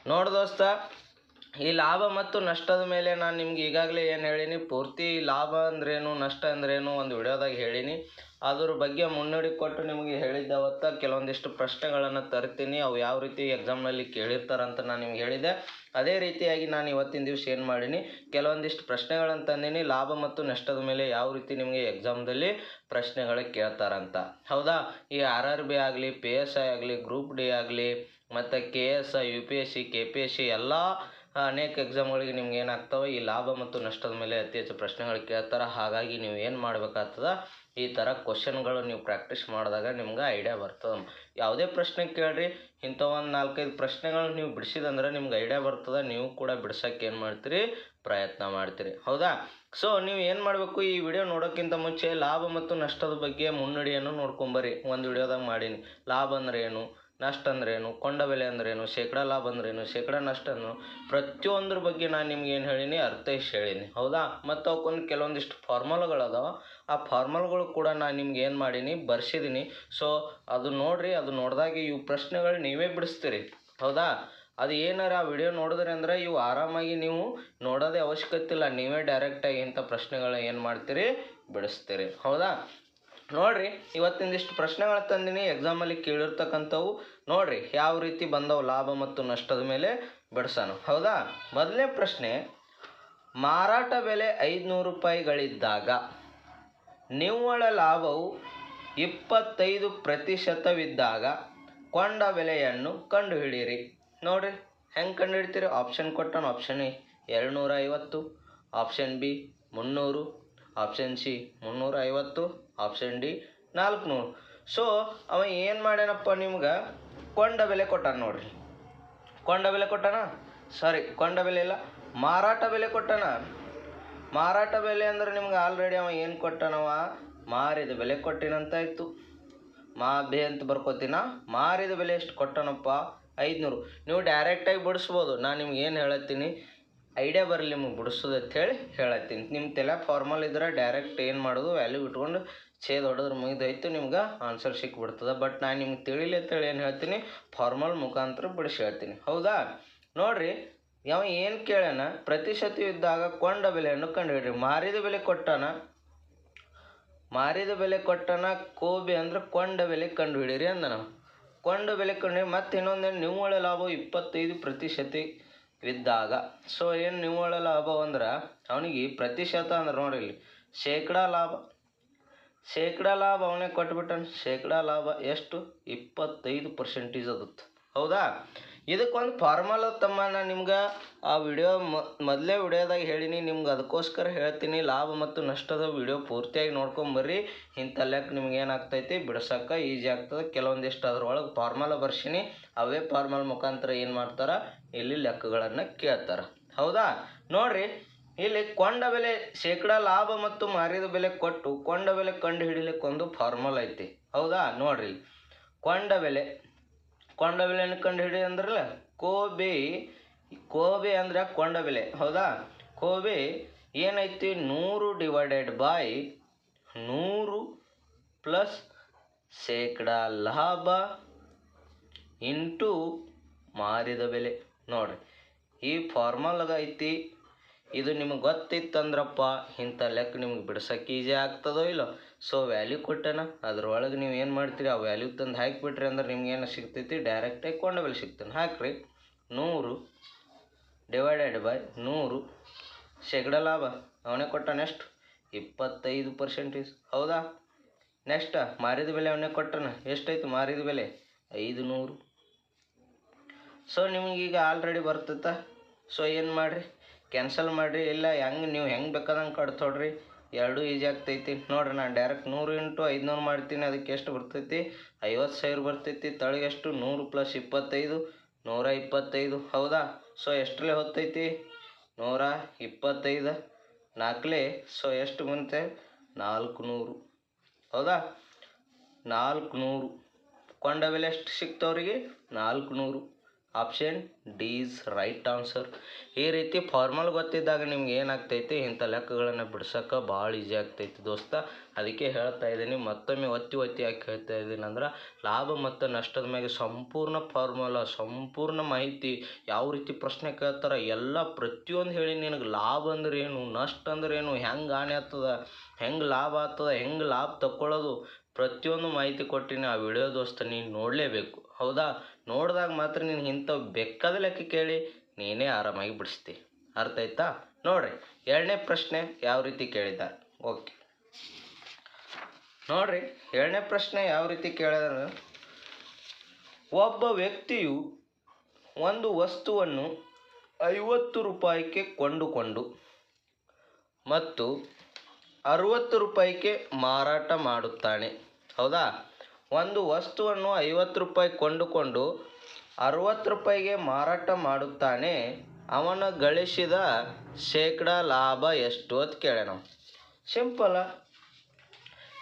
ನೋಡು ದೋಸ್ತ, ಈ ಲಾಭ ಮತ್ತು ನಷ್ಟದ ಮೇಲೆ ನಾನು ನಿಮ್ಗೆ ಈಗಾಗಲೇ ಏನು ಹೇಳೀನಿ, ಪೂರ್ತಿ ಲಾಭ ಅಂದ್ರೇನು ನಷ್ಟ ಅಂದ್ರೇನು ಒಂದು ವಿಡಿಯೋದಾಗ ಹೇಳೀನಿ. ಅದ್ರ ಬಗ್ಗೆ ಮುನ್ನುಡಿ ಕೊಟ್ಟು ನಿಮಗೆ ಹೇಳಿದ್ದವತ್ತ ಕೆಲವೊಂದಿಷ್ಟು ಪ್ರಶ್ನೆಗಳನ್ನು ತರ್ತೀನಿ. ಅವು ಯಾವ ರೀತಿ ಎಕ್ಸಾಮ್ನಲ್ಲಿ ಕೇಳಿರ್ತಾರಂತ ನಾನು ನಿಮ್ಗೆ ಹೇಳಿದೆ. ಅದೇ ರೀತಿಯಾಗಿ ನಾನು ಇವತ್ತಿನ ದಿವಸ ಏನು ಮಾಡೀನಿ, ಕೆಲವೊಂದಿಷ್ಟು ಪ್ರಶ್ನೆಗಳನ್ನು ತಂದೀನಿ. ಲಾಭ ಮತ್ತು ನಷ್ಟದ ಮೇಲೆ ಯಾವ ರೀತಿ ನಿಮಗೆ ಎಕ್ಸಾಮ್ದಲ್ಲಿ ಪ್ರಶ್ನೆಗಳು ಕೇಳ್ತಾರಂತ. ಹೌದಾ? ಈ RRB ಆಗಲಿ, PSI ಆಗಲಿ, ಗ್ರೂಪ್ ಡಿ ಆಗಲಿ, ಮತ್ತು KS, UPSC, KPSC ಎಲ್ಲ ಅನೇಕ ಎಕ್ಸಾಮ್ಗಳಿಗೆ ನಿಮ್ಗೆ ಏನಾಗ್ತವೆ, ಈ ಲಾಭ ಮತ್ತು ನಷ್ಟದ ಮೇಲೆ ಅತಿ ಹೆಚ್ಚು ಪ್ರಶ್ನೆಗಳು ಕೇಳ್ತಾರೆ. ಹಾಗಾಗಿ ನೀವು ಏನು ಮಾಡಬೇಕಾಗ್ತದೆ, ಈ ಥರ ಕ್ವಶನ್ಗಳು ನೀವು ಪ್ರಾಕ್ಟೀಸ್ ಮಾಡಿದಾಗ ನಿಮ್ಗೆ ಐಡಿಯಾ ಬರ್ತದೆ. ಯಾವುದೇ ಪ್ರಶ್ನೆ ಕೇಳಿರಿ, ಇಂಥ ಒಂದು 4-5 ಪ್ರಶ್ನೆಗಳು ನೀವು ಬಿಡಿಸಿದಂದ್ರೆ ನಿಮ್ಗೆ ಐಡಿಯಾ ಬರ್ತದೆ. ನೀವು ಕೂಡ ಬಿಡ್ಸೋಕ್ಕೆ ಏನು ಮಾಡ್ತೀರಿ, ಪ್ರಯತ್ನ ಮಾಡ್ತೀರಿ. ಹೌದಾ? ಸೊ ನೀವು ಏನು ಮಾಡಬೇಕು, ಈ ವಿಡಿಯೋ ನೋಡೋಕ್ಕಿಂತ ಮುಂಚೆ ಲಾಭ ಮತ್ತು ನಷ್ಟದ ಬಗ್ಗೆ ಮುನ್ನುಡಿಯನ್ನು ನೋಡ್ಕೊಂಬರ್ರಿ. ಒಂದು ವಿಡಿಯೋದಾಗ ಮಾಡೀನಿ. ಲಾಭ ಅಂದ್ರೆ ಏನು, ನಷ್ಟ ಅಂದ್ರೇನು, ಕೊಂಡ ಬೆಲೆ ಅಂದ್ರೇನು, ಶೇಕಡಾ ಲಾಭ ಅಂದ್ರೇನು, ಶೇಕಡಾ ನಷ್ಟ ಅಂದ್ರೇನು, ಪ್ರತಿಯೊಂದ್ರ ಬಗ್ಗೆ ನಾನು ನಿಮ್ಗೆ ಏನು ಹೇಳೀನಿ, ಅರ್ಥೈಸಿ ಹೇಳೀನಿ. ಹೌದಾ? ಮತ್ತು ಅವಕ್ಕೊಂದು ಕೆಲವೊಂದಿಷ್ಟು ಫಾರ್ಮುಲಾಗಳದಾವ. ಆ ಫಾರ್ಮುಲಾಗಳು ಕೂಡ ನಾನು ನಿಮ್ಗೆ ಏನು ಮಾಡೀನಿ, ಬರ್ಸಿದ್ದೀನಿ. ಸೊ ಅದು ನೋಡಿರಿ. ಅದು ನೋಡಿದಾಗ ಇವು ಪ್ರಶ್ನೆಗಳು ನೀವೇ ಬಿಡಿಸ್ತೀರಿ. ಹೌದಾ? ಅದು ಏನಾರ ಆ ವಿಡಿಯೋ ನೋಡಿದ್ರಿ ಅಂದ್ರೆ ಇವು ಆರಾಮಾಗಿ ನೀವು ನೋಡೋದೇ ಅವಶ್ಯಕತೆ ಇಲ್ಲ. ನೀವೇ ಡೈರೆಕ್ಟಾಗಿ ಇಂಥ ಪ್ರಶ್ನೆಗಳು ಏನು ಮಾಡ್ತೀರಿ, ಬಿಡಿಸ್ತೀರಿ. ಹೌದಾ? ನೋಡಿರಿ, ಇವತ್ತಿಂದಿಷ್ಟು ಪ್ರಶ್ನೆಗಳು ತಂದೀನಿ, ಎಕ್ಸಾಮಲ್ಲಿ ಕೇಳಿರ್ತಕ್ಕಂಥವು. ನೋಡಿರಿ ಯಾವ ರೀತಿ ಬಂದವು ಲಾಭ ಮತ್ತು ನಷ್ಟದ ಮೇಲೆ ಬಿಡಿಸೋಣ. ಹೌದಾ? ಮೊದಲನೇ ಪ್ರಶ್ನೆ, ಮಾರಾಟ ಬೆಲೆ 500 ರೂಪಾಯಿಗಳಿದ್ದಾಗ ನಿವ್ವಳ ಲಾಭವು 25%ವಿದ್ದಾಗ ಕೊಂಡ ಬೆಲೆಯನ್ನು ಕಂಡುಹಿಡಿಯಿರಿ. ನೋಡಿರಿ ಹೆಂಗೆ ಕಂಡುಹಿಡ್ತೀರಿ. ಆಪ್ಷನ್ ಕೊಟ್ಟಾನ. Option A 250, option B 300, option C 350, option D 400. So ಅವ ಏನು ಮಾಡ್ಯಾನಪ್ಪ, ನಿಮ್ಗೆ ಕೊಂಡ ಬೆಲೆ ಕೊಟ್ಟಾನ. ನೋಡಿರಿ, ಕೊಂಡ ಬೆಲೆ ಕೊಟ್ಟಾನ. ಸಾರಿ, ಕೊಂಡ ಬೆಲೆ ಇಲ್ಲ, ಮಾರಾಟ ಬೆಲೆ ಕೊಟ್ಟಾನ. ಮಾರಾಟ ಬೆಲೆ ಅಂದ್ರೆ ನಿಮ್ಗೆ ಆಲ್ರೆಡಿ ಅವ ಏನು ಕೊಟ್ಟಾನವ, ಮಾರಿದ ಬೆಲೆ ಕೊಟ್ಟಿನಂತಾಯ್ತು. ಬೆ ಅಂತ ಬರ್ಕೋತೀನ. ಮಾರಿದ ಬೆಲೆ ಎಷ್ಟು ಕೊಟ್ಟನಪ್ಪ, 500. ನೀವು ಡೈರೆಕ್ಟಾಗಿ ಬಿಡಿಸ್ಬೋದು. ನಾನು ನಿಮ್ಗೆ ಏನು ಹೇಳತ್ತೀನಿ, ಐಡಿಯಾ ಬರಲಿ ನಿಮ್ಗೆ ಬಿಡಿಸೋದು ಅಂತೇಳಿ ಹೇಳತ್ತೀನಿ. ನಿಮ್ಮ ತಲೆ ಫಾರ್ಮಲ್ ಇದ್ರೆ ಡೈರೆಕ್ಟ್ ಏನು ಮಾಡೋದು, ವ್ಯಾಲ್ಯೂ ಇಟ್ಕೊಂಡು ಛೇದ್ ಹೊಡೆದ್ರೆ ಮುಗಿದೋಯ್ತು, ನಿಮ್ಗೆ ಆನ್ಸರ್ ಸಿಕ್ಬಿಡ್ತದೆ. ಬಟ್ ನಾನು ನಿಮ್ಗೆ ತಿಳಿಲಿ ಅಂತೇಳಿ ಏನು ಹೇಳ್ತೀನಿ, ಫಾರ್ಮಲ್ ಮುಖಾಂತರ ಬಿಡಿಸಿ ಹೇಳ್ತೀನಿ. ಹೌದಾ? ನೋಡಿರಿ, ಯಾವ ಏನು ಕೇಳ್ಯಾನ, ಪ್ರತಿಶತವಿದ್ದಾಗ ಕೊಂಡ ಬೆಲೆಯನ್ನು ಕಂಡುಹಿಡ್ರಿ. ಮಾರಿದ ಬೆಲೆ ಕೊಟ್ಟಾನ. ಮಾರಿದ ಬೆಲೆ ಕೊಟ್ಟಾನ. ಕೋಬೆ ಅಂದ್ರೆ ಕೊಂಡ ಬೆಲೆ ಕಂಡುಹಿಡಿಯಿರಿ ಅಂದ. ನಾವು ಕೊಂಡ ಬೆಲೆ ಕಂಡು ಮತ್ತೆ ಇನ್ನೊಂದೇನು, ನಿವ್ವಳ ಲಾಭ 25%ವಿದ್ದಾಗ. ಸೊ ಏನು ನಿವ್ವಳ ಲಾಭ ಅಂದ್ರೆ ಅವನಿಗೆ ಪ್ರತಿಶತ ಅಂದ್ರೆ ನೋಡಿರಿ, ಇಲ್ಲಿ ಶೇಕಡಾ ಲಾಭ. ಶೇಕಡಾ ಲಾಭ ಅವನೇ ಕೊಟ್ಬಿಟ್ಟಾನ. ಶೇಕಡಾ ಲಾಭ ಎಷ್ಟು, 25% ಅದತ್ತು. ಹೌದಾ? ಇದಕ್ಕೊಂದು ಫಾರ್ಮಲ್ ತಮ್ಮ ನಾನು ನಿಮ್ಗೆ ಆ ವಿಡಿಯೋ ಮೊದಲೇ ವಿಡಿಯೋದಾಗ ಹೇಳೀನಿ. ನಿಮ್ಗೆ ಅದಕ್ಕೋಸ್ಕರ ಹೇಳ್ತೀನಿ, ಲಾಭ ಮತ್ತು ನಷ್ಟದ ವಿಡಿಯೋ ಪೂರ್ತಿಯಾಗಿ ನೋಡ್ಕೊಂಬರ್ರಿ. ಇಂಥ ಲೆಕ್ಕ ನಿಮ್ಗೆ ಏನಾಗ್ತೈತಿ, ಬಿಡ್ಸೋಕೆ ಈಜಿ ಆಗ್ತದೆ. ಕೆಲವೊಂದಿಷ್ಟು ಅದ್ರೊಳಗೆ ಫಾರ್ಮಲ್ ಬರ್ಸೀನಿ. ಅವೇ ಫಾರ್ಮಲ್ ಮುಖಾಂತರ ಏನು ಮಾಡ್ತಾರೆ, ಇಲ್ಲಿ ಲೆಕ್ಕಗಳನ್ನು ಕೇಳ್ತಾರೆ. ಹೌದಾ? ನೋಡಿರಿ, ಇಲ್ಲಿ ಕೊಂಡ ಬೆಲೆ, ಶೇಕಡಾ ಲಾಭ ಮತ್ತು ಮಾರಿದ ಬೆಲೆ ಕೊಟ್ಟು ಕೊಂಡ ಬೆಲೆ ಕಂಡು ಹಿಡಿಲಿಕ್ಕೊಂದು ಫಾರ್ಮುಲಾ ಐತಿ. ಹೌದಾ? ನೋಡ್ರಿ, ಕೊಂಡ ಬೆಲೆ, ಕೊಂಡ ಬೆಲೆಯನ್ನು ಕಂಡು ಹಿಡಿ ಅಂದ್ರಲ್ಲ, ಕೋಬೆ ಅಂದ್ರೆ ಕೊಂಡ ಬೆಲೆ. ಹೌದಾ? ಕೋಬೆ ಏನೈತಿ, 100/100 ಪ್ಲಸ್ ಶೇಕಡಾ ಲಾಭ ಇಂಟು ಮಾರಿದ ಬೆಲೆ. ನೋಡ್ರಿ, ಈ ಫಾರ್ಮುಲಾಗ ಐತಿ. ಇದು ನಿಮಗೆ ಗೊತ್ತಿತ್ತಂದ್ರಪ್ಪ, ಇಂಥ ಲೆಕ್ಕ ನಿಮ್ಗೆ ಬಿಡ್ಸೋಕೆ ಈಜಿ ಆಗ್ತದೋ ಇಲ್ಲೋ. ಸೊ ವ್ಯಾಲ್ಯೂ ಕೊಟ್ಟೇನ, ಅದ್ರೊಳಗೆ ನೀವು ಏನು ಮಾಡ್ತೀರಿ, ಆ ವ್ಯಾಲ್ಯೂ ತಂದು ಹಾಕಿಬಿಟ್ರಿ ಅಂದ್ರೆ ನಿಮ್ಗೆ ಏನು ಸಿಗ್ತೈತಿ, ಡೈರೆಕ್ಟಾಗಿ ಕೊಂಡ ಬೆಲೆ ಸಿಗ್ತಾನೆ. ಹಾಕ್ರಿ, 100/100 ಶೇಕಡಾ ಲಾಭ ಅವನೇ ಕೊಟ್ಟಾನ. ಎಷ್ಟು, 25%. ಹೌದಾ? ನೆಕ್ಸ್ಟ್ ಮಾರಿದ ಬೆಲೆ ಅವನೇ ಕೊಟ್ಟಾನ. ಎಷ್ಟೈತಿ ಮಾರಿದ ಬೆಲೆ, 500. ಸೊ ನಿಮಗೀಗ ಆಲ್ರೆಡಿ ಬರ್ತೈತ. ಸೊ ಏನು ಮಾಡಿರಿ, ಕ್ಯಾನ್ಸಲ್ ಮಾಡಿರಿ. ಇಲ್ಲ ಹೆಂಗೆ ನೀವು ಹೆಂಗೆ ಬೇಕಾದಂಗೆ ಕಟ್ತೊಡ್ರಿ, ಎರಡೂ ಈಜಿ ಆಗ್ತೈತಿ. ನೋಡ್ರಿ, ನಾನು ಡೈರೆಕ್ಟ್ 100 × 500 ಮಾಡ್ತೀನಿ. ಅದಕ್ಕೆ ಎಷ್ಟು ಬರ್ತೈತಿ, 50,000 ಬರ್ತೈತಿ. ತಳಗೆ ಎಷ್ಟು, 100 + 25, 125. ಹೌದಾ? ಸೊ ಎಷ್ಟರಲ್ಲೇ ಹೊತ್ತೈತಿ, 125. 4 ಸೊ ಎಷ್ಟು ಬಂತೆ, 400. ಹೌದಾ? 400. ಕೊಂಡ ಬೆಲೆ ಎಷ್ಟು ಸಿಕ್ತವ್ರಿಗೆ, 400. Option D is right answer. ಈ ರೀತಿ ಫಾರ್ಮಲ್ ಗೊತ್ತಿದ್ದಾಗ ನಿಮ್ಗೆ ಏನಾಗ್ತೈತಿ, ಇಂಥ ಲೆಕ್ಕಗಳನ್ನು ಬಿಡ್ಸೋಕೆ ಭಾಳ ಈಸಿ ಆಗ್ತೈತಿ ದೋಸ್ತ. ಅದಕ್ಕೆ ಹೇಳ್ತಾ ಇದ್ದೀನಿ, ಮತ್ತೊಮ್ಮೆ ಒತ್ತಿ ಯಾಕೆ ಹೇಳ್ತಾ ಇದ್ದೀನಿ ಅಂದ್ರೆ, ಲಾಭ ಮತ್ತು ನಷ್ಟದ ಮೇಲೆ ಸಂಪೂರ್ಣ ಫಾರ್ಮುಲಾ, ಸಂಪೂರ್ಣ ಮಾಹಿತಿ, ಯಾವ ರೀತಿ ಪ್ರಶ್ನೆ ಕೇಳ್ತಾರೆ ಎಲ್ಲ ಪ್ರತಿಯೊಂದು ಹೇಳಿ ನಿನಗೆ. ಲಾಭ ಅಂದ್ರೆ ಏನು, ನಷ್ಟ ಅಂದ್ರೆ ಏನು, ಹೆಂಗೆ ಹಾನಿ ಆಗ್ತದೆ, ಹೆಂಗೆ ಲಾಭ ಆಗ್ತದೆ, ಹೆಂಗೆ ಲಾಭ ತಗೊಳ್ಳೋದು, ಪ್ರತಿಯೊಂದು ಮಾಹಿತಿ ಕೊಟ್ಟಿನಿ. ಆ ವಿಡಿಯೋ ದೋಸ್ತ ನೀನು ನೋಡಲೇಬೇಕು. ಹೌದಾ? ನೋಡಿದಾಗ ಮಾತ್ರ ನೀನು ಇಂಥವು ಬೇಕಾದ ಲೆಕ್ಕ ಕೇಳಿ ನೀನೇ ಆರಾಮಾಗಿ ಬಿಡಿಸ್ತಿ. ಅರ್ಥ ಆಯ್ತಾ? ನೋಡ್ರಿ, ಎರಡನೇ ಪ್ರಶ್ನೆ ಯಾವ ರೀತಿ ಕೇಳಿದ್ದಾರೆ. ಓಕೆ, ನೋಡ್ರಿ, ಎರಡನೇ ಪ್ರಶ್ನೆ ಯಾವ ರೀತಿ ಕೇಳಿದಾರೆ. ಒಬ್ಬ ವ್ಯಕ್ತಿಯು ಒಂದು ವಸ್ತುವನ್ನು 50 ರೂಪಾಯಿಗೆ ಕೊಂಡುಕೊಂಡು ಮತ್ತು 60 ರೂಪಾಯಿಗೆ ಮಾರಾಟ ಮಾಡುತ್ತಾನೆ. ಹೌದಾ? ಒಂದು ವಸ್ತುವನ್ನು 50 ರೂಪಾಯಿ ಕೊಂಡುಕೊಂಡು 60 ರೂಪಾಯಿಗೆ ಮಾರಾಟ ಮಾಡುತ್ತಾನೆ. ಅವನು ಗಳಿಸಿದ ಶೇಕಡಾ ಲಾಭ ಎಷ್ಟು ಅಂತ ಕೇಳ್ಯಾನ. ಸಿಂಪಲ್ಲ,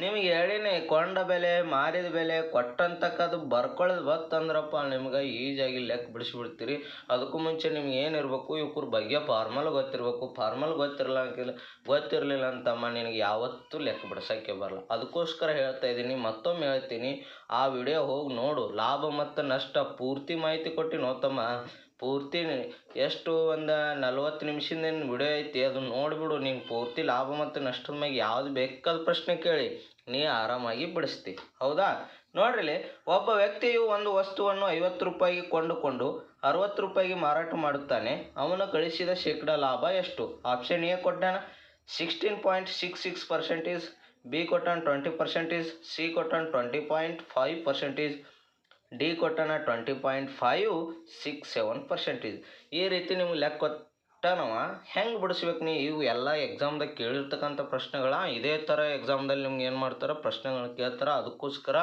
ನಿಮಗೆ ಹೇಳಿನಿ, ಕೊಂಡ ಬೆಲೆ, ಮಾರಿದ ಬೆಲೆ, ಕೊಟ್ಟಂತಕ್ಕದ್ದು ಬರ್ಕೊಳ್ಳೋದು ಬತ್ತಂದ್ರಪ್ಪ ನಿಮ್ಗೆ ಈಜಿಯಾಗಿ ಲೆಕ್ಕ ಬಿಡಿಸ್ಬಿಡ್ತೀರಿ. ಅದಕ್ಕೂ ಮುಂಚೆ ನಿಮ್ಗೆ ಏನಿರಬೇಕು, ಇವ್ರ ಬಗ್ಗೆ ಫಾರ್ಮಲ್ ಗೊತ್ತಿರಬೇಕು. ಫಾರ್ಮಲ್ ಗೊತ್ತಿರಲಿಲ್ಲ ಅಂತಮ್ಮ ನಿನಗೆ ಯಾವತ್ತೂ ಲೆಕ್ಕ ಬಿಡ್ಸೋಕ್ಕೆ ಬರಲ್ಲ. ಅದಕ್ಕೋಸ್ಕರ ಹೇಳ್ತಾ ಇದ್ದೀನಿ, ಮತ್ತೊಮ್ಮೆ ಹೇಳ್ತೀನಿ, ಆ ವಿಡಿಯೋ ಹೋಗಿ ನೋಡು. ಲಾಭ ಮತ್ತು ನಷ್ಟ ಪೂರ್ತಿ ಮಾಹಿತಿ ಕೊಟ್ಟು ನೋತಮ್ಮ. ಪೂರ್ತಿ ಎಷ್ಟು ಒಂದು 40 ನಿಮಿಷದ ವಿಡಿಯೋ ಐತಿ, ಅದು ನೋಡಿಬಿಡು. ನೀನು ಪೂರ್ತಿ ಲಾಭ ಮತ್ತು ನಷ್ಟದ ಮ್ಯಾಗೆ ಯಾವ್ದು ಬೇಕಾದ ಪ್ರಶ್ನೆ ಕೇಳಿ ನೀ ಆರಾಮಾಗಿ ಬಿಡಿಸ್ತಿ. ಹೌದಾ? ನೋಡ್ರಿ, ಒಬ್ಬ ವ್ಯಕ್ತಿಯು ಒಂದು ವಸ್ತುವನ್ನು 50 ರೂಪಾಯಿಗೆ ಕೊಂಡುಕೊಂಡು 60 ರೂಪಾಯಿಗೆ ಮಾರಾಟ ಮಾಡುತ್ತಾನೆ. ಅವನು ಗಳಿಸಿದ ಶೇಕಡಾ ಲಾಭ ಎಷ್ಟು? ಆಪ್ಷನ್ ಎ ಕೊಟ್ಟಾನ 16.66%, ಬಿ ಕೊಟ್ಟಾನ 20%, ಸಿ ಕೊಟ್ಟಾನ 20.5%, ಡಿ ಕೊಟ್ಟಾನ 20.567%. ಈ ರೀತಿ ನಿಮ್ಗೆ ಲೆಕ್ಕ ಕೊಟ್ಟನವ. ಹೆಂಗೆ ಬಿಡಿಸ್ಬೇಕು ನೀವು? ಇವು ಎಲ್ಲ ಎಕ್ಸಾಮ್ದಾಗ ಕೇಳಿರ್ತಕ್ಕಂಥ ಪ್ರಶ್ನೆಗಳ. ಇದೇ ಥರ ಎಕ್ಸಾಮ್ದಲ್ಲಿ ನಿಮ್ಗೆ ಏನು ಮಾಡ್ತಾರೆ, ಪ್ರಶ್ನೆಗಳು ಕೇಳ್ತಾರೆ. ಅದಕ್ಕೋಸ್ಕರ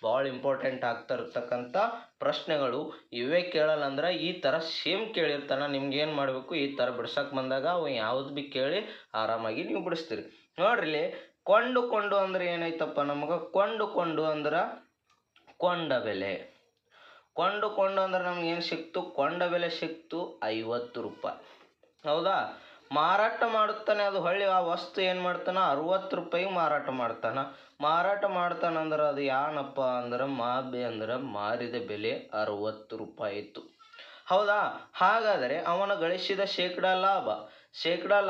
ಭಾಳ ಇಂಪಾರ್ಟೆಂಟ್ ಆಗ್ತಾ ಇರ್ತಕ್ಕಂಥ ಪ್ರಶ್ನೆಗಳು ಇವೇ. ಕೇಳಲ್ಲ ಅಂದ್ರೆ ಈ ಥರ ಸೇಮ್ ಕೇಳಿರ್ತಾನೆ. ನಿಮ್ಗೆ ಏನು ಮಾಡಬೇಕು, ಈ ಥರ ಬಿಡ್ಸಕ್ಕೆ ಬಂದಾಗ ಅವು ಯಾವ್ದು ಭೀ ಕೇಳಿ ಆರಾಮಾಗಿ ನೀವು ಬಿಡಿಸ್ತೀರಿ. ನೋಡ್ರಿ, ಕೊಂಡುಕೊಂಡು ಅಂದ್ರೆ ಏನಾಯ್ತಪ್ಪ ನಮಗೆ? ಕೊಂಡುಕೊಂಡು ಅಂದ್ರೆ ಕೊಂಡ ಬೆಲೆ. ಕೊಂಡುಕೊಂಡು ಅಂದ್ರೆ ನಮ್ಗೆ ಏನು ಸಿಕ್ತು? ಕೊಂಡ ಬೆಲೆ ಸಿಕ್ತು 50 ರೂಪಾಯಿ. ಹೌದಾ? ಮಾರಾಟ ಮಾಡುತ್ತಾನೆ, ಅದು ಹೊಳ್ಳಿ ಆ ವಸ್ತು ಏನು ಮಾಡ್ತಾನೆ, 60 ರೂಪಾಯಿಗೆ ಮಾರಾಟ ಮಾಡ್ತಾನೆ. ಮಾರಾಟ ಮಾಡ್ತಾನಂದ್ರೆ ಅದು ಏನಪ್ಪ ಅಂದ್ರೆ ಅಂದ್ರೆ ಮಾರಿದ ಬೆಲೆ 60 ರೂಪಾಯಿ ಇತ್ತು. ಹೌದಾ? ಹಾಗಾದರೆ ಅವನ ಗಳಿಸಿದ ಶೇಕಡಾ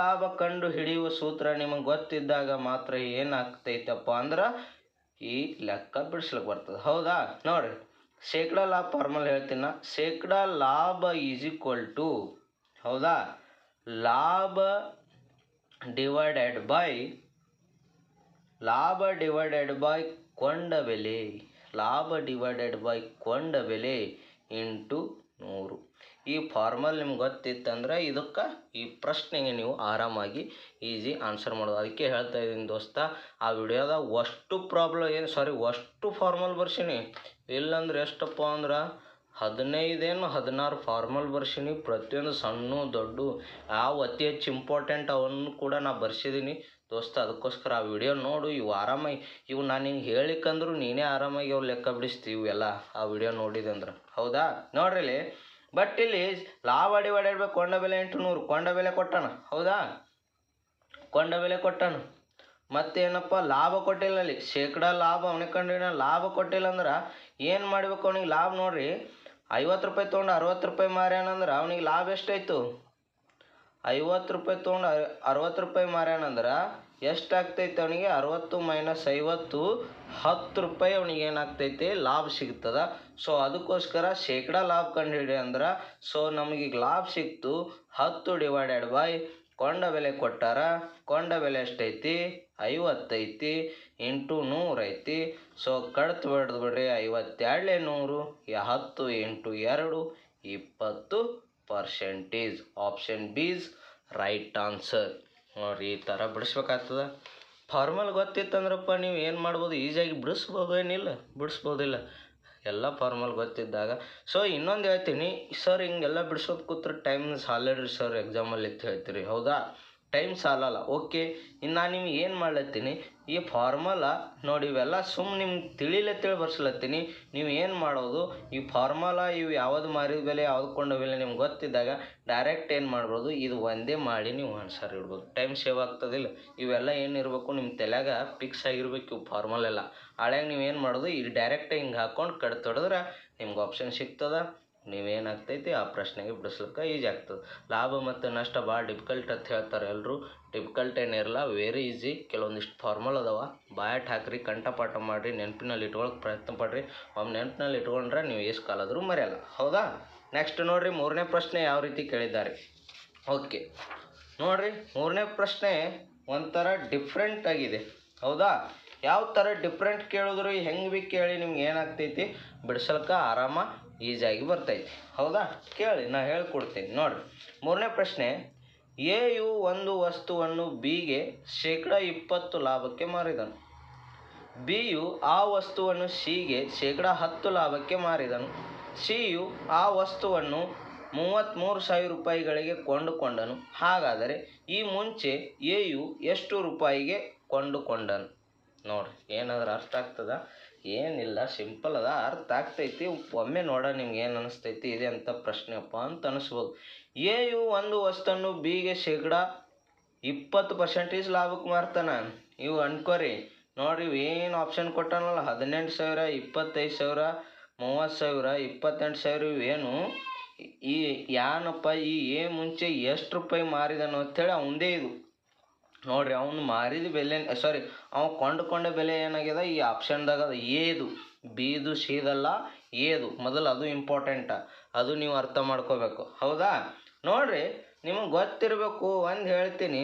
ಲಾಭ ಕಂಡು ಹಿಡಿಯುವ ಸೂತ್ರ ನಿಮಗೆ ಗೊತ್ತಿದ್ದಾಗ ಮಾತ್ರ ಏನಾಗ್ತೈತಪ್ಪ ಅಂದ್ರೆ ಈ ಲೆಕ್ಕ ಬಿಡಿಸ್ಲಿಕ್ಕೆ ಬರ್ತದೆ. ಹೌದಾ? ನೋಡ್ರಿ, ಶೇಕಡಾ ಲಾಭ ಫಾರ್ಮಲ್ ಹೇಳ್ತೀನ. ಶೇಕಡಾ ಲಾಭ ಈಸ್ ಈಕ್ವಲ್ ಟು, ಹೌದಾ, ಲಾಭ ಡಿವೈಡೆಡ್ ಬೈ ಕೊಂಡ ಬೆಲೆ. ಲಾಭ ಡಿವೈಡೆಡ್ ಬೈ ಕೊಂಡ ಬೆಲೆ ಇಂಟು 100. ಈ ಫಾರ್ಮಲ್ ನಿಮ್ಗೆ ಗೊತ್ತಿತ್ತಂದ್ರೆ ಇದಕ್ಕೆ ಈ ಪ್ರಶ್ನೆಗೆ ನೀವು ಆರಾಮಾಗಿ ಈಸಿ ಆನ್ಸರ್ ಮಾಡೋದು. ಅದಕ್ಕೆ ಹೇಳ್ತಾ ಇದ್ದೀನಿ ದೋಸ್ತ, ಆ ವಿಡಿಯೋದಾಗ ಅಷ್ಟು ಫಾರ್ಮಲ್ ಬರ್ಸೀನಿ. ಇಲ್ಲಾಂದ್ರೆ ಎಷ್ಟಪ್ಪ ಅಂದ್ರೆ 16 ಫಾರ್ಮಲ್ ಬರ್ಸೀನಿ. ಪ್ರತಿಯೊಂದು ಸಣ್ಣ ದೊಡ್ಡ ಯಾವ ಅತಿ ಹೆಚ್ಚು ಇಂಪಾರ್ಟೆಂಟ್ ಅವನ್ನು ಕೂಡ ನಾ ಬರ್ಸಿದ್ದೀನಿ ದೋಸ್ತ. ಅದಕ್ಕೋಸ್ಕರ ಆ ವಿಡಿಯೋ ನೋಡು. ಇವು ನಾನು ಹಿಂಗೆ ಹೇಳಿಕಂದ್ರು ನೀನೇ ಆರಾಮಾಗಿ ಅವು ಲೆಕ್ಕ ಬಿಡಿಸ್ತೀವಿ ಎಲ್ಲ ಆ ವಿಡಿಯೋ ನೋಡಿದೆ ಅಂದ್ರೆ. ಹೌದಾ? ನೋಡ್ರಿ, ಬಟ್ ಇಲ್ಲಿ ಲಾಭ ಡಿವೈಡೆಡ್ ಬೈ ಕೊಂಡ ಬೆಲೆ ಇಂಟು 100. ಕೊಂಡ ಬೆಲೆ ಕೊಟ್ಟಾನ. ಹೌದಾ? ಕೊಂಡ ಬೆಲೆ ಕೊಟ್ಟಾನ. ಮತ್ತೇನಪ್ಪ, ಲಾಭ ಕೊಟ್ಟಿಲ್ಲ. ಅಲ್ಲಿ ಶೇಕಡಾ ಲಾಭ ಅವನಿಗೆ ಕಂಡು ಲಾಭ ಕೊಟ್ಟಿಲ್ಲ ಅಂದ್ರೆ ಏನು ಮಾಡಬೇಕು ಅವನಿಗೆ? ಲಾಭ ನೋಡ್ರಿ, 50 ರೂಪಾಯಿ ತೊಗೊಂಡು 60 ರೂಪಾಯಿ ಮಾರ್ಯಾನಂದ್ರೆ ಅವನಿಗೆ ಲಾಭ ಎಷ್ಟಾಯಿತು? 50 ರೂಪಾಯಿ ತೊಗೊಂಡು 60 ರೂಪಾಯಿ ಮಾರ್ಯಾನಂದ್ರೆ ಎಷ್ಟಾಗ್ತೈತೆ ಅವನಿಗೆ? 60 ಮೈನಸ್ 50 10 ರೂಪಾಯಿ ಅವನಿಗೆ ಏನಾಗ್ತೈತೆ? ಲಾಭ ಸಿಗ್ತದ. ಸೊ ಅದಕ್ಕೋಸ್ಕರ ಶೇಕಡಾ ಲಾಭ ಕಂಡು ಹಿಡಿ ಅಂದ್ರೆ, ಸೊ ನಮಗೀಗ ಲಾಭ ಸಿಕ್ತು 10 ಡಿವೈಡೆಡ್ ಬೈ ಕೊಂಡ ಬೆಲೆ ಕೊಟ್ಟಾರ. ಕೊಂಡ ಬೆಲೆ ಎಷ್ಟೈತಿ? 50 ಐತಿ, ಇಂಟು 100 ಐತಿ. ಸೊ ಕಡ್ತು ಬಿಡ್ರಿ, 52 100, 10 into 2 20%. Option B is right answer. ನೋಡ್ರಿ, ಈ ಥರ ಬಿಡಿಸ್ಬೇಕಾಗ್ತದ. ಫಾರ್ಮಲ್ ಗೊತ್ತಿತ್ತಂದ್ರಪ್ಪ ನೀವು ಏನು ಮಾಡ್ಬೋದು, ಈಸಿಯಾಗಿ ಬಿಡಿಸ್ಬೋದಿಲ್ಲ ಎಲ್ಲ ಫಾರ್ಮಲ್ ಗೊತ್ತಿದ್ದಾಗ. ಸೊ ಇನ್ನೊಂದು ಹೇಳ್ತೀನಿ ಸರ್, ಹಿಂಗೆಲ್ಲ ಬಿಡಿಸೋದು ಕೂತ್ರೆ ಟೈಮ್ ಸಾಲರಿ ಸರ್ ಎಕ್ಸಾಮಲ್ಲಿ ಅಂತ ಹೇಳ್ತೀರಿ. ಹೌದಾ? ಟೈಮ್ ಸಾಲಲ್ಲ. ಓಕೆ, ಇನ್ನು ನಾನು ನಿಮ್ಗೆ ಏನು ಮಾಡ್ಲತ್ತೀನಿ, ಈ ಫಾರ್ಮುಲಾ ನೋಡಿ, ಇವೆಲ್ಲ ಸುಮ್ಮನೆ ನಿಮ್ಗೆ ತಿಳಿ ಬರ್ಸ್ಲತ್ತೀನಿ. ನೀವು ಏನು ಮಾಡೋದು, ಈ ಫಾರ್ಮುಲಾ ಇವು ಯಾವುದು ಮಾರಿದ ಬೆಲೆ ಯಾವ್ದು ಕೊಂಡ ಬೆಲೆ ನಿಮ್ಗೆ ಗೊತ್ತಿದ್ದಾಗ ಡೈರೆಕ್ಟ್ ಏನು ಮಾಡ್ಬೋದು, ಇದು ಒಂದೇ ಮಾಡಿ ನೀವು ಆನ್ಸರ್ ಇಡ್ಬೋದು. ಟೈಮ್ ಸೇವ್ ಆಗ್ತದಿಲ್ಲ. ಇವೆಲ್ಲ ಏನಿರಬೇಕು ನಿಮ್ಮ ತಲೆಯಾಗ ಫಿಕ್ಸ್ ಆಗಿರ್ಬೇಕು ಇವು ಫಾರ್ಮುಲೆಲ್ಲ. ಹಳೆಯಾಗ ನೀವು ಏನು ಮಾಡೋದು, ಈಗ ಡೈರೆಕ್ಟ್ ಹಿಂಗೆ ಹಾಕ್ಕೊಂಡು ಕಡೆ ತೊಡೆದ್ರೆ ನಿಮ್ಗೆ ಆಪ್ಷನ್ ಸಿಗ್ತದೆ. ನೀವೇನಾಗ್ತೈತಿ ಆ ಪ್ರಶ್ನೆಗೆ ಬಿಡಿಸ್ಲಿಕ್ಕೆ ಈಜಿ ಆಗ್ತದೆ. ಲಾಭ ಮತ್ತು ನಷ್ಟ ಭಾಳ ಡಿಫಿಕಲ್ಟ್ ಅಂತ ಹೇಳ್ತಾರೆ ಎಲ್ಲರೂ. ಡಿಫಿಕಲ್ಟ್ ಏನಿರಲ್ಲ, ವೆರಿ ಈಸಿ. ಕೆಲವೊಂದಿಷ್ಟು ಫಾರ್ಮುಲ್ ಅದಾವ, ಬಾಯಾಟ್ ಹಾಕ್ರಿ, ಕಂಠಪಾಠ ಮಾಡಿರಿ, ನೆನಪಿನಲ್ಲಿ ಇಟ್ಕೊಳಕ್ಕೆ ಪ್ರಯತ್ನ ಪಡ್ರಿ. ಒಮ್ಮೆ ನೆನಪಿನಲ್ಲಿ ಇಟ್ಕೊಂಡ್ರೆ ನೀವು ಎಷ್ಟು ಕಾಲಾದರೂ ಮರೆಯಲ್ಲ. ಹೌದಾ? ನೆಕ್ಸ್ಟ್ ನೋಡಿರಿ, ಮೂರನೇ ಪ್ರಶ್ನೆ ಯಾವ ರೀತಿ ಕೇಳಿದ್ದಾರೆ. ಓಕೆ ನೋಡಿರಿ, ಮೂರನೇ ಪ್ರಶ್ನೆ ಒಂಥರ ಡಿಫ್ರೆಂಟ್ ಆಗಿದೆ. ಹೌದಾ? ಯಾವ ಥರ ಡಿಫ್ರೆಂಟ್ ಕೇಳಿದ್ರು ಹೆಂಗೆ ಭೀ ಕೇಳಿ ನಿಮ್ಗೆ ಏನಾಗ್ತೈತಿ, ಬಿಡಿಸಲ್ಕ ಆರಾಮ ಈಸಿಯಾಗಿ ಬರ್ತೈತಿ. ಹೌದಾ? ಕೇಳಿ, ನಾ ಹೇಳ್ಕೊಡ್ತೀನಿ ನೋಡಿರಿ. ಮೂರನೇ ಪ್ರಶ್ನೆ, ಎಯು ಒಂದು ವಸ್ತುವನ್ನು ಬಿಗೆ ಶೇಕಡ 20 ಲಾಭಕ್ಕೆ ಮಾರಿದನು. ಬಿಯು ಆ ವಸ್ತುವನ್ನು ಸಿಗೆ ಶೇಕಡ 10 ಲಾಭಕ್ಕೆ ಮಾರಿದನು. ಸಿಯು ಆ ವಸ್ತುವನ್ನು 33,000 ರೂಪಾಯಿಗಳಿಗೆ ಕೊಂಡುಕೊಂಡನು. ಹಾಗಾದರೆ ಈ ಮುಂಚೆ ಎಯು ಎಷ್ಟು ರೂಪಾಯಿಗೆ ಕೊಂಡುಕೊಂಡನು? ನೋಡಿರಿ, ಏನಾದ್ರೂ ಅರ್ಥ ಆಗ್ತದ? ಏನಿಲ್ಲ, ಸಿಂಪಲ್ ಅದ, ಅರ್ಥ ಆಗ್ತೈತಿ. ಒಮ್ಮೆ ನೋಡ ನಿಮ್ಗೆ ಏನು ಅನಿಸ್ತೈತಿ, ಇದೆ ಅಂತ ಪ್ರಶ್ನೆಯಪ್ಪ ಅಂತ ಅನಿಸ್ಬೋದು. ಎಯು ಒಂದು ವಸ್ತುವನ್ನು ಬಿಗೆ ಶೇಕಡ 20% ಲಾಭಕ್ಕೆ ಮಾರ್ತಾನ. ಇವು ಅನ್ಕೋರಿ ನೋಡ್ರಿ, ಇವು ಏನು ಆಪ್ಷನ್ ಕೊಟ್ಟಾನಲ್ಲ, 18,000, 25,000, 30,000, 28,000, ಇವೇನು ಈ ಏನಪ್ಪ, ಈ ಮುಂಚೆ ಎಷ್ಟು ರೂಪಾಯಿ ಮಾರಿದನು ಅಂತೇಳಿ ಅವಂದೇ ಇದು ನೋಡ್ರಿ. ಅವನು ಮಾರಿದ ಬೆಲೆ, ಸಾರಿ, ಅವ್ನು ಕೊಂಡುಕೊಂಡ ಬೆಲೆ ಏನಾಗ್ಯದ ಈ ಆಪ್ಷನ್ದಾಗ ಅದು ಏದು, ಬಿದು ಸಿದಲ್ಲ, ಏದು ಮೊದಲು, ಅದು ಇಂಪಾರ್ಟೆಂಟ. ಅದು ನೀವು ಅರ್ಥ ಮಾಡ್ಕೋಬೇಕು. ಹೌದಾ? ನೋಡ್ರಿ, ನಿಮಗೆ ಗೊತ್ತಿರಬೇಕು. ಒಂದು ಹೇಳ್ತೀನಿ,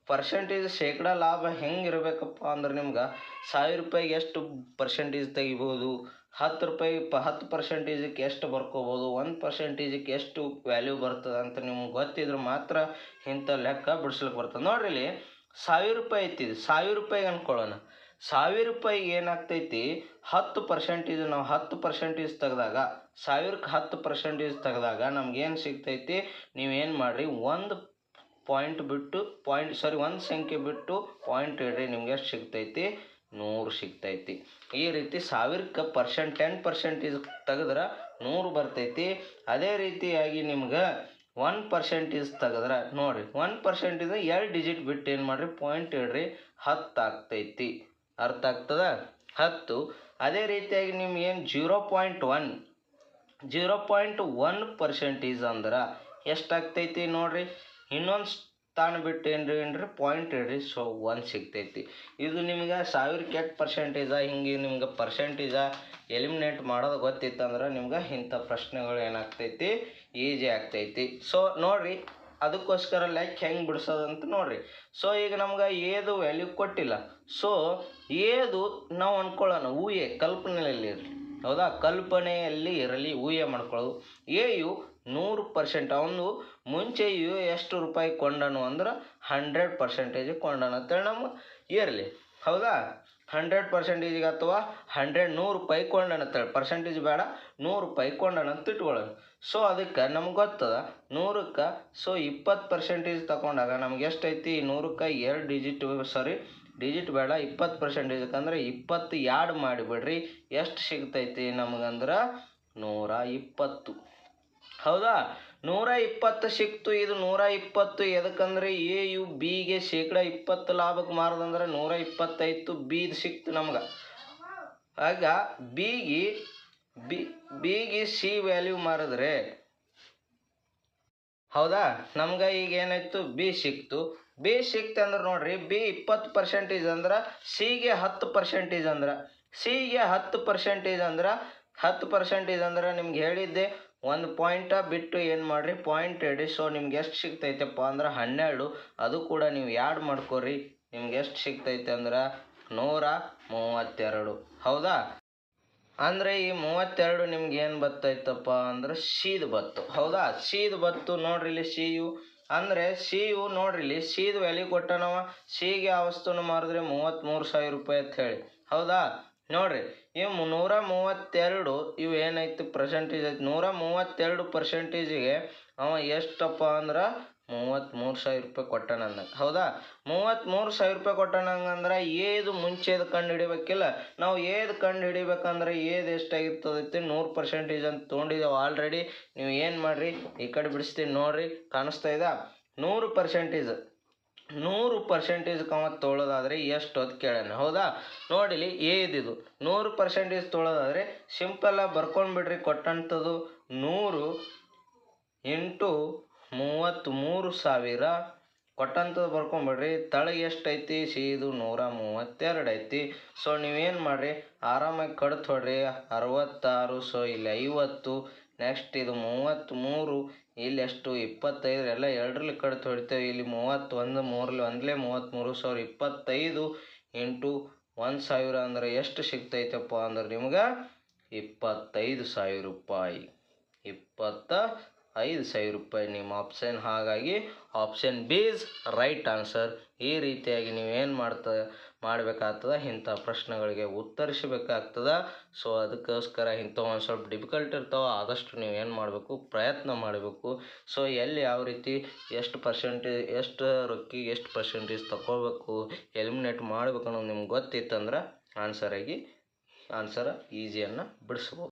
ಪರ್ಸೆಂಟೇಜ್ ಶೇಕಡ ಲಾಭ ಹೆಂಗೆ ಇರಬೇಕಪ್ಪ ಅಂದ್ರೆ, ನಿಮ್ಗೆ 1,000 ರೂಪಾಯಿಗೆ ಎಷ್ಟು ಪರ್ಸೆಂಟೇಜ್ ತೆಗಿಬೋದು, 10 ರೂಪಾಯಿ 10%ಗೆ ಎಷ್ಟು ಬರ್ಕೋಬೋದು, 1%ಗೆ ಎಷ್ಟು ವ್ಯಾಲ್ಯೂ ಬರ್ತದೆ ಅಂತ ನಿಮ್ಗೆ ಗೊತ್ತಿದ್ರೆ ಮಾತ್ರ ಇಂಥ ಲೆಕ್ಕ ಬಿಡಿಸ್ಲಿಕ್ಕೆ ಬರ್ತದೆ. ನೋಡ್ರಿ, ಇಲ್ಲಿ 1,000 ರೂಪಾಯಿ ಐತಿದು, 1,000 ರೂಪಾಯಿಗೆ ಅಂದ್ಕೊಳ್ಳೋಣ. 1,000 ರೂಪಾಯಿಗೆ ಏನಾಗ್ತೈತಿ, 10%, ನಾವು 10% ತೆಗೆದಾಗ, 1,000ಕ್ಕೆ 10% ತೆಗೆದಾಗ ನಮ್ಗೇನು ಸಿಗ್ತೈತಿ, ನೀವೇನು ಮಾಡಿರಿ, ಒಂದು ಸಂಖ್ಯೆ ಬಿಟ್ಟು ಪಾಯಿಂಟ್ ಇಡ್ರಿ, ನಿಮ್ಗೆ ಎಷ್ಟು ಸಿಗ್ತೈತಿ, 100 ಸಿಗ್ತೈತಿ. ಈ ರೀತಿ 1,000ಕ್ಕೆ 10% ತೆಗೆದ್ರೆ 100 ಬರ್ತೈತಿ. ಅದೇ ರೀತಿಯಾಗಿ ನಿಮ್ಗೆ 1% ತೆಗೆದ್ರೆ ನೋಡಿರಿ, 1% 2 ಡಿಜಿಟ್ ಬಿಟ್ಟು ಏನು ಮಾಡಿರಿ, ಪಾಯಿಂಟ್ ಇಡ್ರಿ, 10 ಆಗ್ತೈತಿ. ಅರ್ಥ ಆಗ್ತದ? 10. ಅದೇ ರೀತಿಯಾಗಿ ನಿಮ್ಗೇನು 0.1% ಅಂದ್ರೆ ಎಷ್ಟಾಗ್ತೈತಿ ನೋಡಿರಿ, ಇನ್ನೊಂದು ಸ್ಥಾನ ಬಿಟ್ಟು ಏನ್ರಿ ಪಾಯಿಂಟ್ ಇಡ್ರಿ, ಸೊ 1 ಸಿಗ್ತೈತಿ. ಇದು ನಿಮ್ಗೆ 1,000ಕ್ಕೆ ಎಷ್ಟು ಪರ್ಸೆಂಟೇಜ, ಹಿಂಗೆ ನಿಮ್ಗೆ ಪರ್ಸೆಂಟೇಜ ಎಲಿಮಿನೇಟ್ ಮಾಡೋದು ಗೊತ್ತಿತ್ತಂದ್ರೆ ನಿಮ್ಗೆ ಇಂಥ ಪ್ರಶ್ನೆಗಳು ಏನಾಗ್ತೈತಿ, ಈಜಿ ಆಗ್ತೈತಿ. ಸೊ ನೋಡಿರಿ, ಅದಕ್ಕೋಸ್ಕರ ಲೆಕ್ಕ ಹೆಂಗೆ ಬಿಡಿಸೋದಂತ ನೋಡಿರಿ. ಸೊ ಈಗ ನಮ್ಗೆ ಏದು ವ್ಯಾಲ್ಯೂ ಕೊಟ್ಟಿಲ್ಲ. ಸೊ ಏದು ನಾವು ಅಂದ್ಕೊಳ್ಳೋಣ, ಊಹೆ ಕಲ್ಪನೆಯಲ್ಲಿ ಇರಲಿ. ಹೌದಾ? ಕಲ್ಪನೆಯಲ್ಲಿ ಇರಲಿ, ಊಹೆ ಮಾಡ್ಕೊಳ್ಳೋದು. ಎಯು 100%, ಅವನು ಮುಂಚೆಯು ಎಷ್ಟು ರೂಪಾಯಿ ಕೊಂಡನು ಅಂದ್ರೆ 100% ಕೊಂಡನು ಅಂತೇಳಿ ನಮ್ಗೆ ಇರಲಿ. ಹೌದಾ? 100%ಗೆ ಅಥವಾ 100 ರೂಪಾಯಿ ಕೊಂಡನ ಅಂತೇಳಿ, ಪರ್ಸೆಂಟೇಜ್ ಬೇಡ, 100 ರೂಪಾಯಿ ಕೊಂಡನ ಅಂತ ಇಟ್ಕೊಳ್ಳೋಣ. ಸೊ ಅದಕ್ಕೆ ನಮ್ಗೆ ಗೊತ್ತದ 100ಕ್ಕೆ, ಸೊ 20% ತಗೊಂಡಾಗ ನಮ್ಗೆ ಎಷ್ಟೈತಿ, 100ಕ್ಕೆ 2 ಡಿಜಿಟ್, ಡಿಜಿಟ್ ಬೇಡ, 20% ಅಂದ್ರೆ 20 ಆ್ಯಡ್ ಮಾಡಿಬಿಡ್ರಿ, ಎಷ್ಟು ಸಿಗ್ತೈತಿ ನಮಗಂದ್ರೆ 120. ಹೌದಾ? 120 ಸಿಕ್ತು. ಇದು 120 ಎದಕ್ಕಂದ್ರೆ ಎಯು ಬಿಗೆ ಶೇಕಡ 20 ಲಾಭಕ್ಕೆ ಮಾರದಂದ್ರೆ 120 ಬಿದು ಸಿಕ್ತು ನಮ್ಗೆ. ಆಗ ಬಿಗೆ ಸಿ ವ್ಯಾಲ್ಯೂ ಮಾರಿದ್ರೆ, ಹೌದಾ, ನಮ್ಗೆ ಈಗ ಏನಾಯ್ತು, ಬಿ ಸಿಕ್ತು ಅಂದ್ರೆ ನೋಡ್ರಿ, ಬಿ 20% ಅಂದ್ರೆ ಸಿಗೆ 10% ಅಂದ್ರೆ, ಸಿಗೆ 10% ಅಂದ್ರೆ 10% ಅಂದ್ರೆ ನಿಮ್ಗೆ ಹೇಳಿದ್ದೆ, ಒಂದು ಪಾಯಿಂಟ ಬಿಟ್ಟು ಏನು ಮಾಡಿರಿ, ಪಾಯಿಂಟ್ ಇಡ್ರಿ. ಸೊ ನಿಮ್ಗೆ ಎಷ್ಟು ಸಿಗ್ತೈತಪ್ಪ ಅಂದ್ರೆ 12. ಅದು ಕೂಡ ನೀವು ಆ್ಯಡ್ ಮಾಡ್ಕೊರಿ, ನಿಮ್ಗೆ ಎಷ್ಟು ಸಿಗ್ತೈತೆ ಅಂದ್ರೆ 132. ಹೌದಾ? ಅಂದರೆ ಈ 32 ನಿಮ್ಗೆ ಏನು ಬರ್ತೈತಪ್ಪ ಅಂದ್ರೆ ಸೀದು ಬತ್ತು. ಹೌದಾ? ಸೀದು ಬತ್ತು. ನೋಡ್ರಿ, ಇಲ್ಲಿ ಸಿಯು ಅಂದರೆ ಸಿಯು ನೋಡ್ರಿ, ಇಲ್ಲಿ ಸಿದು ವ್ಯಾಲ್ಯೂ ಕೊಟ್ಟನವ, ಸಿಗೆ ಆ ವಸ್ತುನ ಮಾರಿದ್ರೆ 33,000 ರೂಪಾಯಿ ಅಂತ ಹೇಳಿ. ಹೌದಾ? ನೋಡ್ರಿ, ಇವು 132, ಇವು ಏನೈತಿ ಪರ್ಸೆಂಟೇಜ್ ಐತಿ, 132%ಗೆ ಅವ ಎಷ್ಟಪ್ಪ ಅಂದ್ರೆ 33,000 ರೂಪಾಯಿ ಕೊಟ್ಟನಂದ. ಹೌದಾ? 33,000 ರೂಪಾಯಿ ಕೊಟ್ಟನಂಗಂದ್ರೆ ಏದು ಮುಂಚೆದು ಕಂಡು ಹಿಡಿಬೇಕಿಲ್ಲ. ನಾವು ಏದು ಕಂಡು ಹಿಡಿಬೇಕಂದ್ರೆ ಏದು ಎಷ್ಟಾಗಿರ್ತದೈತಿ 100% ಅಂತ ತೊಗೊಂಡಿದ್ದೇವೆ ಆಲ್ರೆಡಿ. ನೀವು ಏನು ಮಾಡಿರಿ, ಈ ಕಡೆ ಬಿಡಿಸ್ತೀನಿ ನೋಡಿರಿ, ಕಾಣಿಸ್ತಾ ಇದೆ 100%. 100% ಕವ ತೊಗೊಳೋದಾದರೆ ಎಷ್ಟು ಹೊತ್ತು ಕೇಳೋಣ. ಹೌದಾ? ನೋಡಿಲಿ ಏದಿದು 100% ತೊಗೊಳೋದಾದರೆ ಸಿಂಪಲ್ಲಾಗಿ ಬರ್ಕೊಂಡ್ಬಿಡ್ರಿ. ಕೊಟ್ಟಂಥದ್ದು 100 ಇಂಟು 33,000 ಕೊಟ್ಟಂಥದ್ದು ಬರ್ಕೊಂಬಿಡ್ರಿ. ತಳಗೆ ಎಷ್ಟೈತಿ ಇದು 132 ಐತಿ. ಸೊ ನೀವೇನು ಮಾಡಿರಿ, ಆರಾಮಾಗಿ ಕಡ್ದು ಹೊಡ್ರಿ. 66, ಸೊ ಇಲ್ಲಿ 50, ನೆಕ್ಸ್ಟ್ ಇದು 33, ಇಲ್ಲಿ ಎಷ್ಟು 25, ಎಲ್ಲ ಎರಡರಲ್ಲಿ ಕಡ್ದು ಹೊಡಿತೇವೆ. ಇಲ್ಲಿ 31, 1 ಸೊ 25 ಇಂಟು 1,000 ಅಂದ್ರೆ ಎಷ್ಟು ಸಿಗ್ತೈತಪ್ಪ ಅಂದ್ರೆ ನಿಮ್ಗೆ 25,000 ರೂಪಾಯಿ. 25,000 ರೂಪಾಯಿ ನಿಮ್ಮ ಆಪ್ಷನ್. ಹಾಗಾಗಿ option B is right answer. ಈ ರೀತಿಯಾಗಿ ನೀವೇನು ಮಾಡಬೇಕಾಗ್ತದೆ, ಇಂಥ ಪ್ರಶ್ನೆಗಳಿಗೆ ಉತ್ತರಿಸಬೇಕಾಗ್ತದೆ. ಸೊ ಅದಕ್ಕೋಸ್ಕರ ಇಂಥ ಒಂದು ಸ್ವಲ್ಪ ಡಿಫಿಕಲ್ಟ್ ಇರ್ತಾವೆ, ಆದಷ್ಟು ನೀವೇನು ಮಾಡಬೇಕು, ಪ್ರಯತ್ನ ಮಾಡಬೇಕು. ಸೊ ಎಲ್ಲಿ ಯಾವ ರೀತಿ ಎಷ್ಟು ರೊಕ್ಕಿಗೆ ಎಷ್ಟು ಪರ್ಸೆಂಟೇಜ್ ತಗೋಬೇಕು, ಎಲಿಮಿನೇಟ್ ಮಾಡ್ಬೇಕು ಅನ್ನೋದು ನಿಮ್ಗೆ ಗೊತ್ತಿತ್ತಂದ್ರೆ ಆನ್ಸರ್ ಈಸಿಯನ್ನು ಬಿಡಿಸ್ಬೋದು.